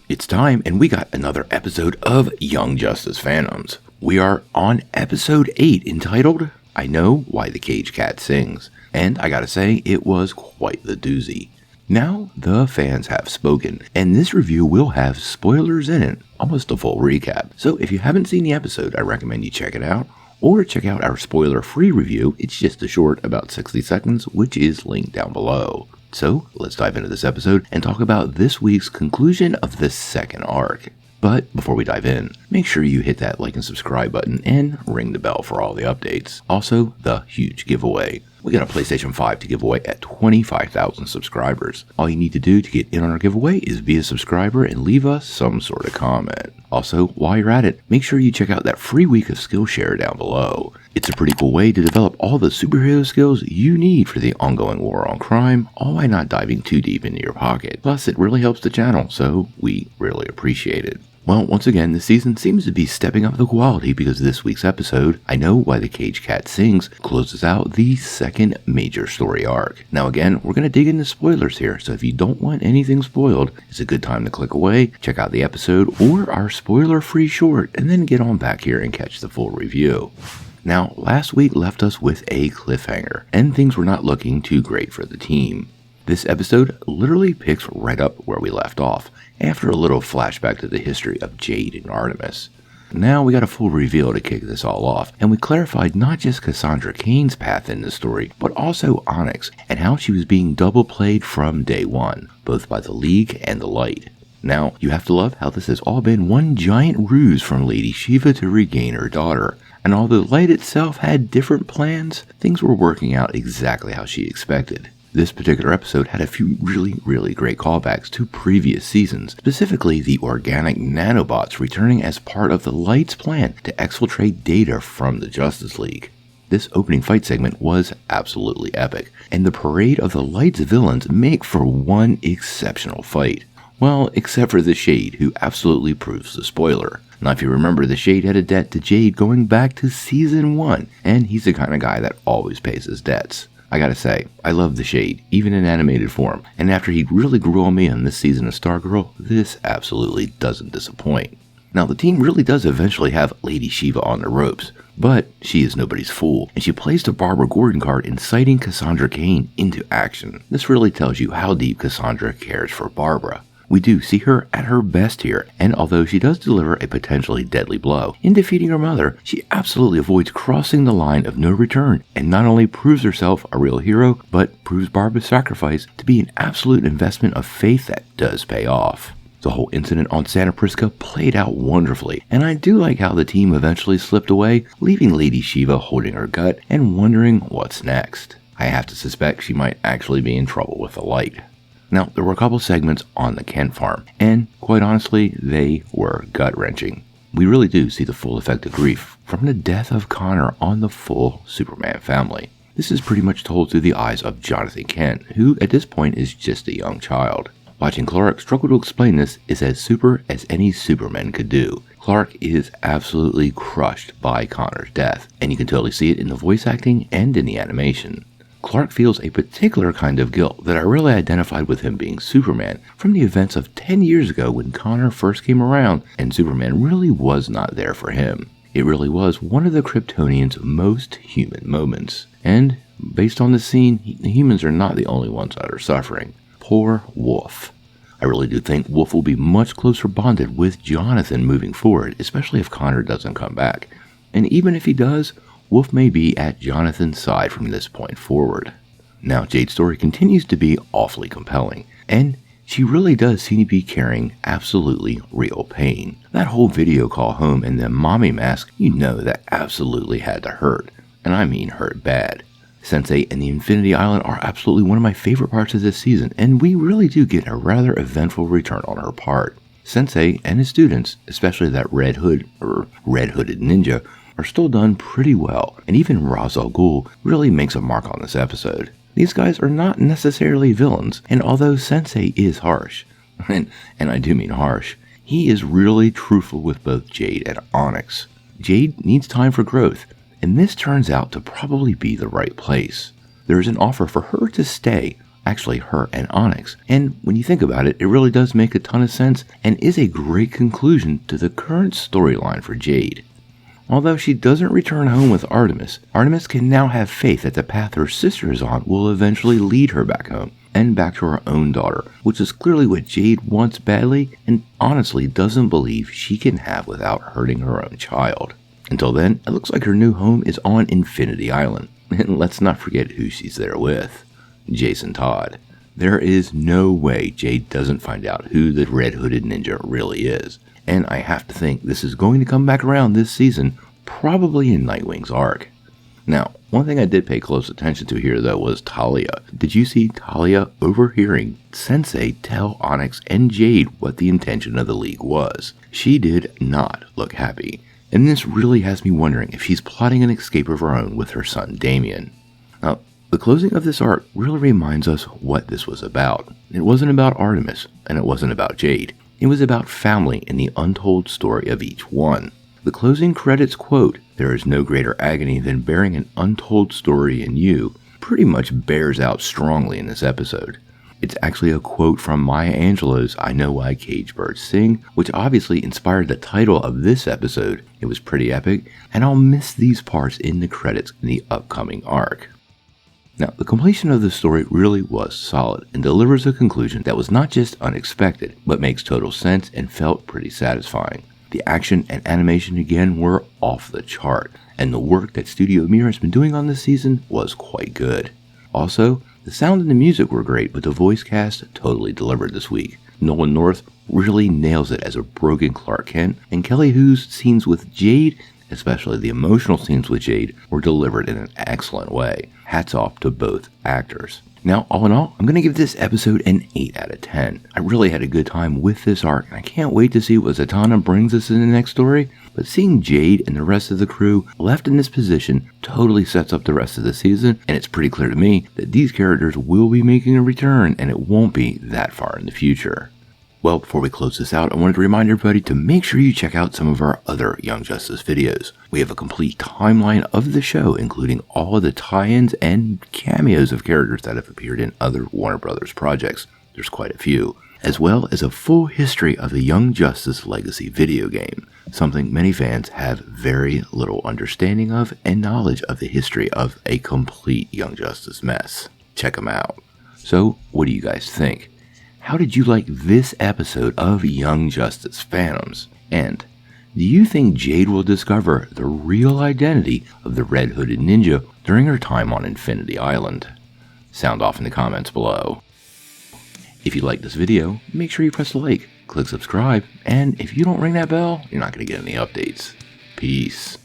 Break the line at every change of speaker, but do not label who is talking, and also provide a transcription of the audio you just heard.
It's time, and we got another episode of Young Justice Phantoms. We are on episode 8, entitled, I Know Why the Caged Cat Sings. And I gotta say, it was quite the doozy. Now, the fans have spoken, and this review will have spoilers in it, almost a full recap. So if you haven't seen the episode, I recommend you check it out, or check out our spoiler-free review. It's just a short, about 60 seconds, which is linked down below. So, let's dive into this episode and talk about this week's conclusion of the second arc. But before we dive in, make sure you hit that like and subscribe button and ring the bell for all the updates. Also, the huge giveaway. We got a PlayStation 5 to give away at 25,000 subscribers. All you need to do to get in on our giveaway is be a subscriber and leave us some sort of comment. Also, while you're at it, make sure you check out that free week of Skillshare down below. It's a pretty cool way to develop all the superhero skills you need for the ongoing war on crime, all while not diving too deep into your pocket. Plus, it really helps the channel, so we really appreciate it. Well, once again, this season seems to be stepping up the quality because this week's episode, I Know Why the Caged Cat Sings, closes out the second major story arc. Now again, we're going to dig into spoilers here, so if you don't want anything spoiled, it's a good time to click away, check out the episode or our spoiler-free short, and then get on back here and catch the full review. Now, last week left us with a cliffhanger, and things were not looking too great for the team. This episode literally picks right up where we left off, after a little flashback to the history of Jade and Artemis. Now we got a full reveal to kick this all off, and we clarified not just Cassandra Cain's path in the story, but also Onyx, and how she was being double played from day one, both by the League and the Light. Now, you have to love how this has all been one giant ruse from Lady Shiva to regain her daughter, and although Light itself had different plans, things were working out exactly how she expected. This particular episode had a few really great callbacks to previous seasons, specifically the organic nanobots returning as part of the Light's plan to exfiltrate data from the Justice League. This opening fight segment was absolutely epic, and the parade of the Light's villains make for one exceptional fight. Well, except for the Shade, who absolutely proves the spoiler. Now, if you remember, the Shade had a debt to Jade going back to season 1, and he's the kind of guy that always pays his debts. I gotta say, I love the Shade, even in animated form, and after he really grew on me on this season of Stargirl, this absolutely doesn't disappoint. Now, the team really does eventually have Lady Shiva on the ropes, but she is nobody's fool, and she plays the Barbara Gordon card, inciting Cassandra Cain into action. This really tells you how deep Cassandra cares for Barbara. We do see her at her best here, and although she does deliver a potentially deadly blow in defeating her mother, she absolutely avoids crossing the line of no return, and not only proves herself a real hero, but proves Barbara's sacrifice to be an absolute investment of faith that does pay off. The whole incident on Santa Prisca played out wonderfully, and I do like how the team eventually slipped away, leaving Lady Shiva holding her gut and wondering what's next. I have to suspect she might actually be in trouble with the Light. Now, there were a couple segments on the Kent farm, and quite honestly, they were gut-wrenching. We really do see the full effect of grief from the death of Connor on the full Superman family. This is pretty much told through the eyes of Jonathan Kent, who at this point is just a young child. Watching Clark struggle to explain this is as super as any Superman could do. Clark is absolutely crushed by Connor's death, and you can totally see it in the voice acting and in the animation. Clark feels a particular kind of guilt that I really identified with him being Superman from the events of 10 years ago when Connor first came around and Superman really was not there for him. It really was one of the Kryptonians' most human moments. And based on the scene, the humans are not the only ones that are suffering. Poor Wolf. I really do think Wolf will be much closer bonded with Jonathan moving forward, especially if Connor doesn't come back. And even if he does, Wolf may be at Jonathan's side from this point forward. Now, Jade's story continues to be awfully compelling, and she really does seem to be carrying absolutely real pain. That whole video call home and the mommy mask, you know that absolutely had to hurt, and I mean hurt bad. Sensei and the Infinity Island are absolutely one of my favorite parts of this season, and we really do get a rather eventful return on her part. Sensei and his students, especially that red-hooded ninja, are still done pretty well, and even Ra's al Ghul really makes a mark on this episode. These guys are not necessarily villains, and although Sensei is harsh, and I do mean harsh, he is really truthful with both Jade and Onyx. Jade needs time for growth, and this turns out to probably be the right place. There is an offer for her to stay actually her and Onyx. And when you think about it, it really does make a ton of sense and is a great conclusion to the current storyline for Jade. Although she doesn't return home with Artemis, Artemis can now have faith that the path her sister is on will eventually lead her back home and back to her own daughter, which is clearly what Jade wants badly and honestly doesn't believe she can have without hurting her own child. Until then, it looks like her new home is on Infinity Island. And let's not forget who she's there with. Jason Todd. There is no way Jade doesn't find out who the red-hooded ninja really is. And I have to think this is going to come back around this season, probably in Nightwing's arc. Now, one thing I did pay close attention to here though was Talia. Did you see Talia overhearing Sensei tell Onyx and Jade what the intention of the League was? She did not look happy. And this really has me wondering if she's plotting an escape of her own with her son Damien. Now, the closing of this arc really reminds us what this was about. It wasn't about Artemis, and it wasn't about Jade. It was about family and the untold story of each one. The closing credits quote, "There is no greater agony than bearing an untold story in you," pretty much bears out strongly in this episode. It's actually a quote from Maya Angelou's I Know Why Caged Birds Sing, which obviously inspired the title of this episode. It was pretty epic, and I'll miss these parts in the credits in the upcoming arc. Now, the completion of the story really was solid and delivers a conclusion that was not just unexpected, but makes total sense and felt pretty satisfying. The action and animation again were off the chart, and the work that Studio Mir has been doing on this season was quite good. Also, the sound and the music were great, but the voice cast totally delivered this week. Nolan North really nails it as a broken Clark Kent, and Kelly Hu's scenes with Jade, especially the emotional scenes with Jade, were delivered in an excellent way. Hats off to both actors. Now, all in all, I'm going to give this episode an 8 out of 10. I really had a good time with this arc, and I can't wait to see what Zatanna brings us in the next story. But seeing Jade and the rest of the crew left in this position totally sets up the rest of the season, and it's pretty clear to me that these characters will be making a return, and it won't be that far in the future. Well, before we close this out, I wanted to remind everybody to make sure you check out some of our other Young Justice videos. We have a complete timeline of the show, including all of the tie-ins and cameos of characters that have appeared in other Warner Brothers projects. There's quite a few. As well as a full history of the Young Justice Legacy video game, something many fans have very little understanding of and knowledge of the history of a complete Young Justice mess. Check them out. So, what do you guys think? How did you like this episode of Young Justice Phantoms? And do you think Jade will discover the real identity of the red-hooded ninja during her time on Infinity Island? Sound off in the comments below. If you like this video, make sure you press the like, click subscribe, and if you don't ring that bell, you're not going to get any updates. Peace.